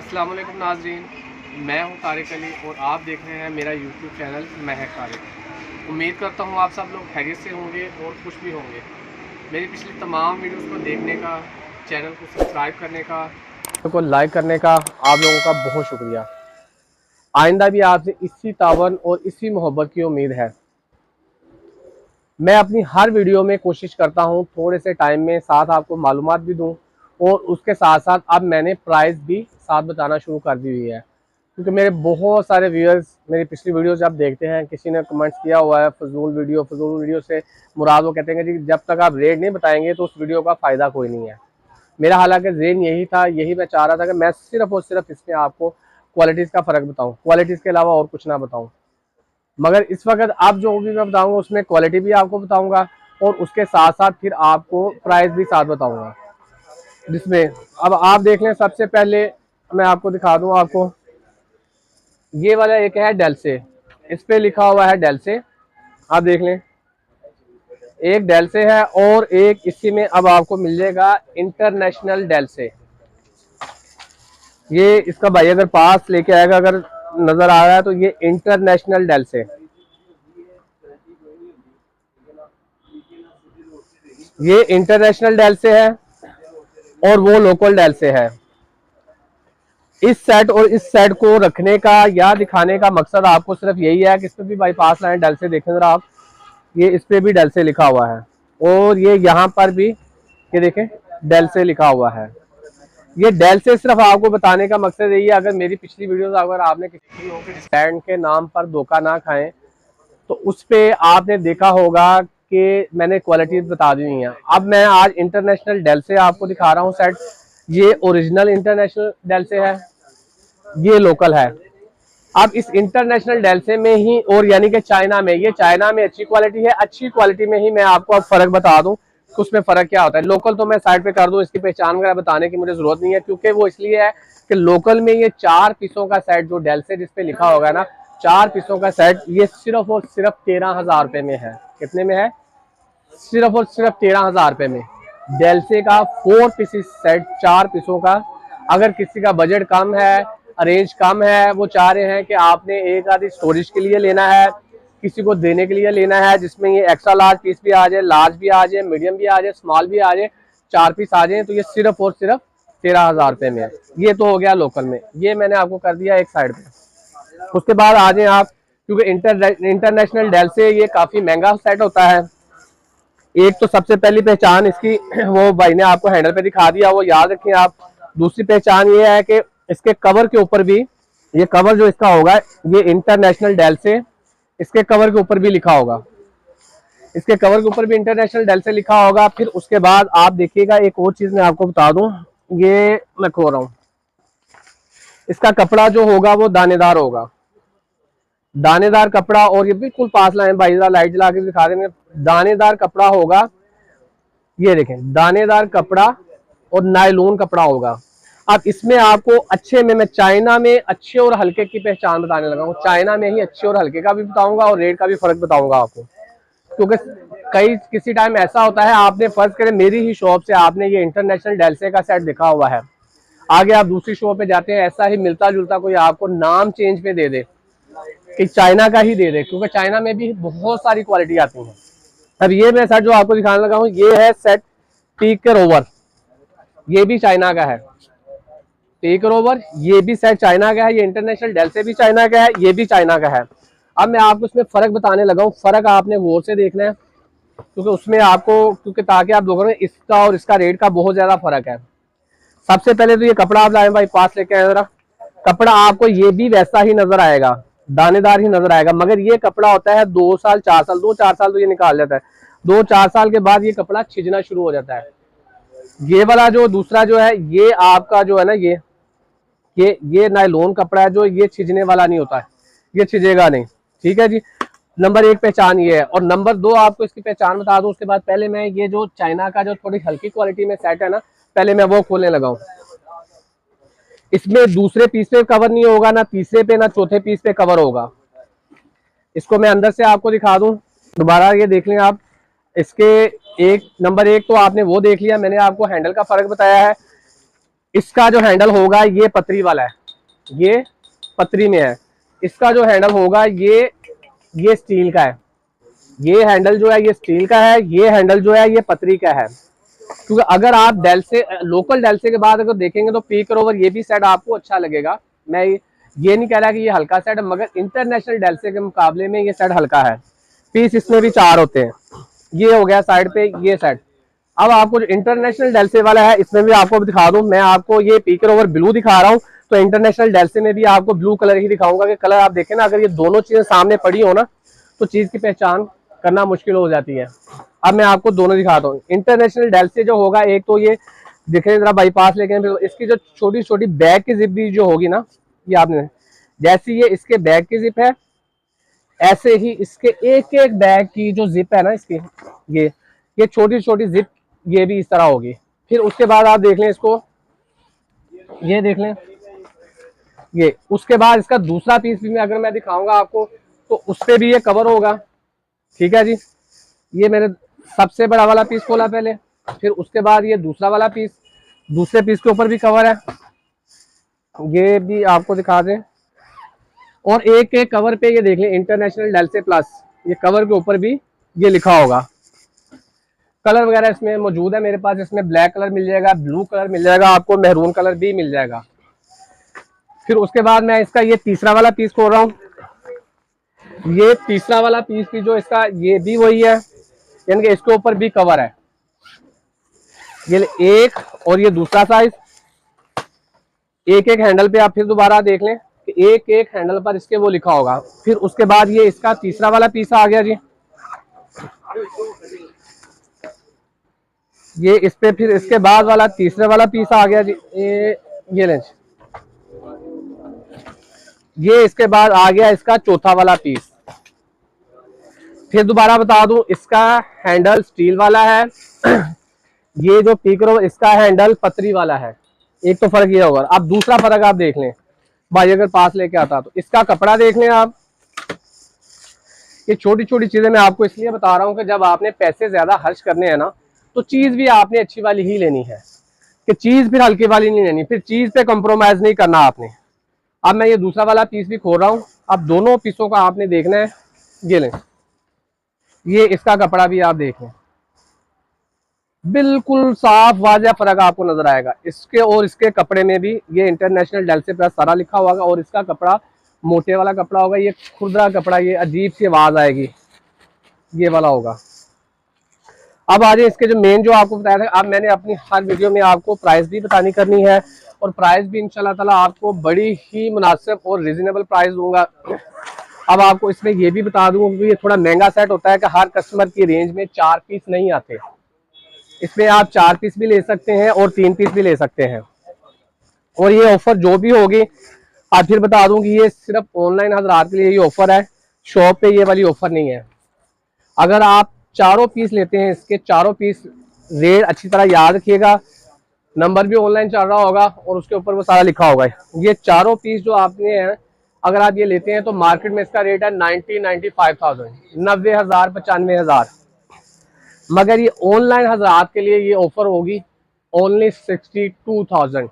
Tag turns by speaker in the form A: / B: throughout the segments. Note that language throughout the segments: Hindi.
A: अस्सलाम वालेकुम नाज़रीन, मैं हूं तारिक अली और आप देख रहे हैं मेरा यूट्यूब चैनल महक तारिक। उम्मीद करता हूं आप सब लोग खैरियत से होंगे और खुश भी होंगे। मेरी पिछली तमाम वीडियोस को देखने का, चैनल को सब्सक्राइब करने का, को लाइक करने का आप लोगों का बहुत शुक्रिया। आइंदा भी आपसे इसी तावन और इसी मोहब्बत की उम्मीद है। मैं अपनी हर वीडियो में कोशिश करता हूं थोड़े से टाइम में साथ आपको मालूमात भी दूं और उसके साथ साथ अब मैंने प्राइस भी साथ बताना शुरू कर दी हुई है, क्योंकि मेरे बहुत सारे व्यूअर्स मेरी पिछली वीडियो जब देखते हैं, किसी ने कमेंट्स किया हुआ है फजूल वीडियो से मुराद वो कहते हैं कि जी जब तक आप रेट नहीं बताएंगे तो उस वीडियो का फ़ायदा कोई नहीं है। मेरा हालांकि ज़ेन यही था, यही मैं चाह रहा था कि मैं सिर्फ और सिर्फ इसमें आपको क्वालिटीज़ का फ़र्क बताऊँ, क्वालिटीज़ के अलावा और कुछ ना बताऊँ। मगर इस वक्त आप जो भी मैं बताऊँगा उसमें क्वालिटी भी आपको बताऊँगा और उसके साथ साथ फिर आपको प्राइस भी साथ बताऊँगा। जिसमें अब आप देख लें, सबसे पहले मैं आपको दिखा दूं, आपको ये वाला एक है डेल से, इस पे लिखा हुआ है डेल से, आप देख लें, एक डेल से है और एक इसी में अब आपको मिल जाएगा इंटरनेशनल डेल से। ये इसका भाई अगर पास लेके आएगा, अगर नजर आ रहा है तो ये इंटरनेशनल डेल से, ये इंटरनेशनल डेल से है और वो लोकल डेल से है। इस सेट और इस सेट को रखने का या दिखाने का मकसद आपको सिर्फ यही है कि इस पर भी बाईपास लाइन डेल से देखें जरा आप, ये इस पे भी डेल से लिखा हुआ है और ये यहाँ पर भी ये देखें डेल से लिखा हुआ है। ये डेल से सिर्फ आपको बताने का मकसद यही है, अगर मेरी पिछली वीडियोस अगर आपने किसी ब्रांड के नाम पर धोखा ना खाएं तो उस पे आपने देखा होगा कि मैंने क्वालिटीज बता दी हुई हैं। अब मैं आज इंटरनेशनल डेल से आपको दिखा रहा हूँ सेट। ये ओरिजिनल इंटरनेशनल डेल से है, ये लोकल है। अब इस इंटरनेशनल डेल से में ही और यानी कि चाइना में, ये चाइना में अच्छी क्वालिटी है, अच्छी क्वालिटी में ही मैं आपको अब फर्क बता दूं कि उसमें फर्क क्या होता है। लोकल तो मैं साइड पे कर दूं, इसकी पहचान वगैरह बताने की मुझे जरूरत नहीं है, क्योंकि वो इसलिए है कि लोकल में ये 4 पीसों का सेट जो डेल से जिसपे लिखा होगा ना 4 पीसों का सेट, ये सिर्फ और सिर्फ 13,000 रुपए में है। कितने में है? सिर्फ और सिर्फ 13,000 रुपए में डेल से का 4 पीसेस सेट, 4 पीसों का। अगर किसी का बजट कम है, अरेंज कम है, वो चाह रहे हैं कि आपने एक आधी स्टोरेज के लिए लेना है, किसी को देने के लिए लेना है, जिसमें ये एक्स्ट्रा लार्ज पीस भी आ जाए, लार्ज भी आ जाए, मीडियम भी आ जाए, स्मॉल भी आ जाए, 4 पीस आ जाए, तो ये सिर्फ और सिर्फ 13,000 रुपए में है। ये तो हो गया लोकल में, ये मैंने आपको कर दिया एक साइड पे। उसके बाद आ जाए आप, क्योंकि इंटरनेशनल डेल से ये काफी महंगा सेट होता है। एक तो सबसे पहली पहचान इसकी वो भाई ने आपको हैंडल पे दिखा दिया, वो याद रखें आप। दूसरी पहचान ये है कि इसके कवर के ऊपर भी, ये कवर जो इसका होगा ये इंटरनेशनल डेल से, इसके कवर के ऊपर भी लिखा होगा, इसके कवर के ऊपर भी इंटरनेशनल डेल से लिखा होगा। फिर उसके बाद आप देखिएगा एक और चीज मैं आपको बता दूं, ये मैं खो रहा हूं, इसका कपड़ा जो होगा वो दानेदार होगा, दानेदार कपड़ा। और ये बिल्कुल पास लाइन भाई लाइट जला के दिखा देंगे, दानेदार कपड़ा होगा, ये देखें दानेदार कपड़ा और नायलॉन कपड़ा होगा। अब इसमें आपको अच्छे में, मैं चाइना में अच्छे और हल्के की पहचान बताने लगा हूँ। चाइना में ही अच्छे और हल्के का भी बताऊंगा और रेट का भी फर्क बताऊंगा आपको, क्योंकि कई किसी टाइम ऐसा होता है, आपने फर्ज करें मेरी ही शॉप से आपने ये इंटरनेशनल डेल से का सेट दिखा हुआ है, आगे आप दूसरी शॉप पे जाते हैं, ऐसा ही मिलता जुलता कोई आपको नाम चेंज पे दे दे कि चाइना का ही दे दे, क्योंकि चाइना में भी बहुत सारी क्वालिटी आती है। अब ये मैं सेट जो आपको दिखाने लगा हूँ, ये है सेट टीकर ओवर, ये भी चाइना का है। टीकर ओवर ये भी सेट चाइना का है, ये इंटरनेशनल डेल से भी चाइना का है, ये भी चाइना का है। अब मैं आपको इसमें फर्क बताने लगा हूँ, फर्क आपने गौर से देखना है, क्योंकि उसमें आपको, क्योंकि ताकि आप लोगों में इसका और इसका रेट का बहुत ज्यादा फर्क है। सबसे पहले तो ये कपड़ा आप लाए भाई, पास लेके आए जरा। कपड़ा आपको ये भी वैसा ही नजर आएगा, दानेदार ही नजर आएगा, मगर ये कपड़ा होता है 2 साल 4 साल, 2-4 साल तो ये निकाल जाता है, 2-4 साल के बाद ये कपड़ा छिजना शुरू हो जाता है। ये वाला जो दूसरा जो है, ये आपका जो है ना, ये नायलॉन कपड़ा है, जो ये छिजने वाला नहीं होता है, ये छिजेगा नहीं। ठीक है जी, नंबर 1 पहचान ये है। और नंबर 2 आपको इसकी पहचान बता दूं, उसके बाद पहले मैं ये जो चाइना का जो थोड़ी हल्की क्वालिटी में सेट है ना, पहले मैं वो खोलने लगा हूं। इसमें दूसरे पीस पे कवर नहीं होगा, ना तीसरे पे ना चौथे पीस पे कवर होगा। इसको मैं अंदर से आपको दिखा दूं दोबारा, ये देख लें आप। इसके नंबर 1 तो आपने वो देख लिया, मैंने आपको हैंडल का फर्क बताया है। इसका जो हैंडल होगा ये पतरी वाला है, ये पतरी में है। इसका जो हैंडल होगा ये स्टील का है। ये हैंडल जो है ये स्टील का है, ये हैंडल जो है ये पतरी का है। क्योंकि अगर आप डेल से लोकल डेल से के बाद अगर देखेंगे तो पीकर ओवर ये भी सेट आपको अच्छा लगेगा। मैं ये नहीं कह रहा कि ये हल्का सेट है, मगर इंटरनेशनल डेल से के मुकाबले में ये सेट हल्का है। पीस इसमें भी 4 होते हैं। ये हो गया साइड पे ये सेट। अब आपको जो इंटरनेशनल डेल से वाला है इसमें भी आपको दिखा दूं, मैं आपको ये पीकर ओवर ब्लू दिखा रहा हूँ, तो इंटरनेशनल डेल से में भी आपको ब्लू कलर ही दिखाऊंगा कि कलर आप देखें ना, अगर ये दोनों चीजें सामने पड़ी हो ना तो चीज की पहचान करना मुश्किल हो जाती है। अब मैं आपको दोनों दिखाता हूँ। इंटरनेशनल डेल से जो होगा, एक तो ये दिखे जरा बाईपास, लेकिन इसकी जो छोटी छोटी बैक की जिप भी जो होगी ना, ये आपने जैसी ये इसके बैक की जिप है, ऐसे ही इसके एक एक बैग की जो जिप है ना इसकी, ये छोटी छोटी जिप ये भी इस तरह होगी। फिर उसके बाद आप देख लें इसको, ये देख लें, ये उसके बाद इसका दूसरा पीस भी अगर मैं दिखाऊंगा आपको तो उस पर भी ये कवर होगा। ठीक है जी, ये मैंने सबसे बड़ा वाला पीस खोला पहले, फिर उसके बाद ये दूसरा वाला पीस, दूसरे पीस के ऊपर भी कवर है, ये भी आपको दिखा दें। और एक एक कवर पे ये देख लें इंटरनेशनल डेल से प्लस, ये कवर के ऊपर भी ये लिखा होगा। कलर वगैरह इसमें मौजूद है मेरे पास, इसमें ब्लैक कलर मिल जाएगा, ब्लू कलर मिल जाएगा, आपको मेहरून कलर भी मिल जाएगा। फिर उसके बाद मैं इसका ये तीसरा वाला पीस खोल रहा हूँ। ये तीसरा वाला पीस भी जो इसका ये भी वही है, यानी कि इसके ऊपर भी कवर है। ये एक और ये दूसरा साइज, एक एक हैंडल पे आप फिर दोबारा देख लें कि एक एक हैंडल पर इसके वो लिखा होगा। फिर उसके बाद ये इसका तीसरा वाला पीस आ गया जी, ये इस पे फिर इसके बाद वाला तीसरे वाला पीस आ गया जी, ये लें, ये इसके बाद आ गया इसका चौथा वाला पीस। फिर दोबारा बता दूं, इसका हैंडल स्टील वाला है, ये जो पीकर इसका हैंडल पतरी वाला है। एक तो फर्क ये होगा। अब दूसरा फर्क आप देख लें भाई, अगर पास लेके आता तो इसका कपड़ा देख लें आप। ये छोटी छोटी चीजें मैं आपको इसलिए बता रहा हूं कि जब आपने पैसे ज्यादा खर्च करने हैं ना, तो चीज भी आपने अच्छी वाली ही लेनी है, कि चीज फिर हल्की वाली नहीं लेनी, फिर चीज पे कॉम्प्रोमाइज नहीं करना आपने। अब मैं ये दूसरा वाला पीस भी खोल रहा हूँ। अब दोनों पीसों का आपने देखना है, ये लें, ये इसका कपड़ा भी आप देख लें, बिल्कुल साफ वाज़ेह फर्क आपको नजर आएगा इसके और इसके कपड़े में भी। ये इंटरनेशनल डेल से प्लस सारा लिखा होगा और इसका कपड़ा मोटे वाला कपड़ा होगा, ये खुरदरा कपड़ा, ये अजीब सी आवाज आएगी, ये वाला होगा। अब आ जाए इसके जो मेन जो आपको बताया था। अब मैंने अपनी हर वीडियो में आपको प्राइस भी बतानी करनी है, और प्राइस भी इंशाल्लाह ताला आपको बड़ी ही मुनासिब और रीजनेबल प्राइस दूंगा। अब आपको इसमें ये भी बता दूंगा कि ये थोड़ा महंगा सेट होता है कि हर कस्टमर की रेंज में 4 पीस नहीं आते, इसमें आप 4 पीस भी ले सकते हैं और 3 पीस भी ले सकते हैं। और ये ऑफर जो भी होगी आप फिर बता दूं कि ये सिर्फ ऑनलाइन हजरात के लिए ये ऑफर है, शॉप पे ये वाली ऑफर नहीं है। अगर आप चारों पीस लेते हैं, इसके चारों पीस रेट अच्छी तरह याद रखिएगा, नंबर भी ऑनलाइन चल रहा होगा और उसके ऊपर वो सारा लिखा होगा। ये चारों पीस जो आपने हैं, अगर आप ये लेते हैं तो मार्केट में इसका रेट है 95,000, 90,000, 95,000, मगर ये ऑनलाइन हजरात के लिए ये ऑफर होगी only 62,000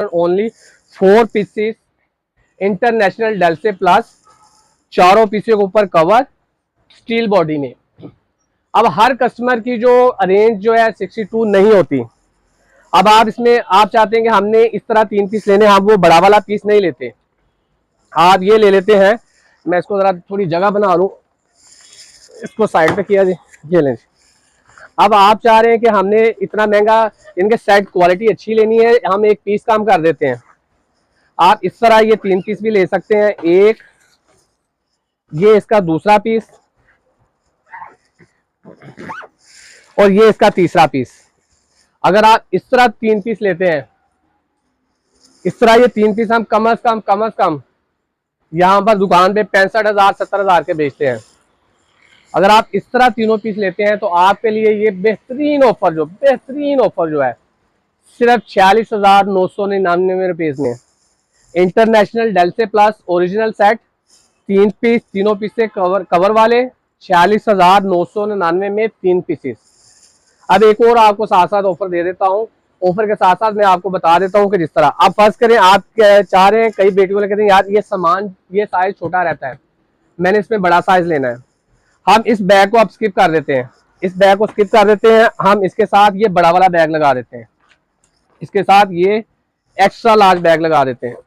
A: only, 4 pieces international Dell से प्लस, चारों पीसों के ऊपर कवर, स्टील बॉडी में। अब हर कस्टमर की जो रेंज जो है 62 नहीं होती। अब आप इसमें आप चाहते हैं कि हमने इस तरह 3 पीस लेने, हम वो बड़ा वाला पीस नहीं लेते, आप ये ले लेते हैं। मैं इसको जरा थोड़ी जगह बना लूं, इसको साइड पे किया जी, ये लें। अब आप चाह रहे हैं कि हमने इतना महंगा इनके सेट क्वालिटी अच्छी लेनी है, हम एक पीस कम कर देते हैं। आप इस तरह ये 3 पीस भी ले सकते हैं, एक ये इसका दूसरा पीस और ये इसका तीसरा पीस। अगर आप इस तरह 3 पीस लेते हैं, इस तरह ये 3 पीस हम कम से कम यहाँ पर दुकान पे 65,000 70,000 के बेचते हैं। अगर आप इस तरह तीनों पीस लेते हैं तो आपके लिए ये बेहतरीन ऑफर जो है सिर्फ 46,999 रुपये में। इंटरनेशनल डेल से प्लस ओरिजिनल सेट 3 पीस, तीनों पीस से कवर वाले 46,999 में 3 पीसेस। अब एक और आपको साथ साथ ऑफर दे देता हूँ, ऑफर के साथ साथ मैं आपको बता देता हूँ कि जिस तरह आप फर्ज करें, आप चाह रहे हैं, कई बेटी वाले कहते हैं यार ये सामान, ये साइज छोटा रहता है, मैंने इसमें बड़ा साइज लेना है, हम इस बैग को आप स्किप कर देते हैं, इस बैग को स्किप कर देते हैं, हम इसके साथ ये बड़ा वाला बैग लगा देते हैं, इसके साथ ये एक्स्ट्रा लार्ज बैग लगा देते हैं।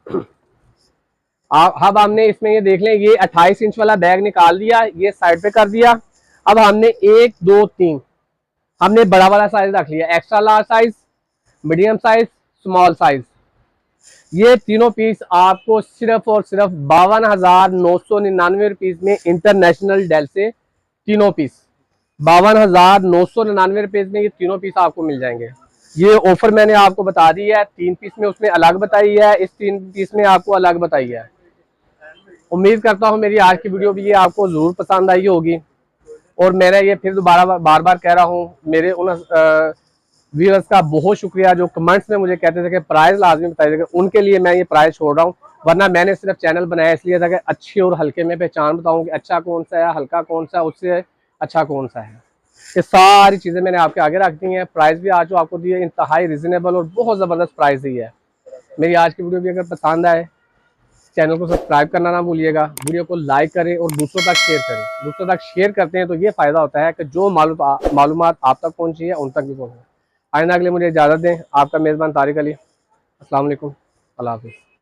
A: अब हमने इसमें ये देख लें, ये 28 इंच वाला बैग निकाल दिया, ये साइड पे कर दिया। अब हमने 1 2 3 हमने बड़ा वाला साइज रख लिया, extra large size, medium size, small size. ये तीनों पीस आपको सिर्फ और सिर्फ 52,999 रुपीज में इंटरनेशनल डेल से तीनों पीस 52,999 रुपीज में ये तीनों पीस आपको मिल जाएंगे। ये ऑफर मैंने आपको बता दी है, 3 पीस में उसने अलग बताई है, इस 3 पीस में आपको अलग बताई है। उम्मीद करता हूँ मेरी आज की वीडियो भी ये आपको जरूर पसंद आई होगी। और मैंने ये फिर दोबारा बार बार कह रहा हूँ, मेरे उन व्यूअर्स का बहुत शुक्रिया जो कमेंट्स में मुझे कहते थे कि प्राइस लाजमी बताइएगा, उनके लिए मैं ये प्राइस छोड़ रहा हूँ। वरना मैंने सिर्फ चैनल बनाया इसलिए था कि अच्छी और हल्के में पहचान बताऊँ कि अच्छा कौन सा है, हल्का कौन सा है, उससे अच्छा कौन सा है। ये सारी चीज़ें मैंने आपके आगे रख दी हैं। प्राइस भी आज जो आपको दी है इंतहाई रिजनेबल और बहुत ज़बरदस्त प्राइस दी है। मेरी आज की वीडियो भी अगर पसंद आए, चैनल को सब्सक्राइब करना ना भूलिएगा, वीडियो को लाइक करें और दूसरों तक शेयर करें। दूसरों तक शेयर करते हैं तो ये फ़ायदा होता है कि जो मालूमात आप तक पहुँची है उन तक भी पहुँचे। आइंदा के लिए मुझे इजाज़त दें। आपका मेज़बान तारिक अली। अस्सलाम वालेकुम, अल्लाह हाफ़िज़।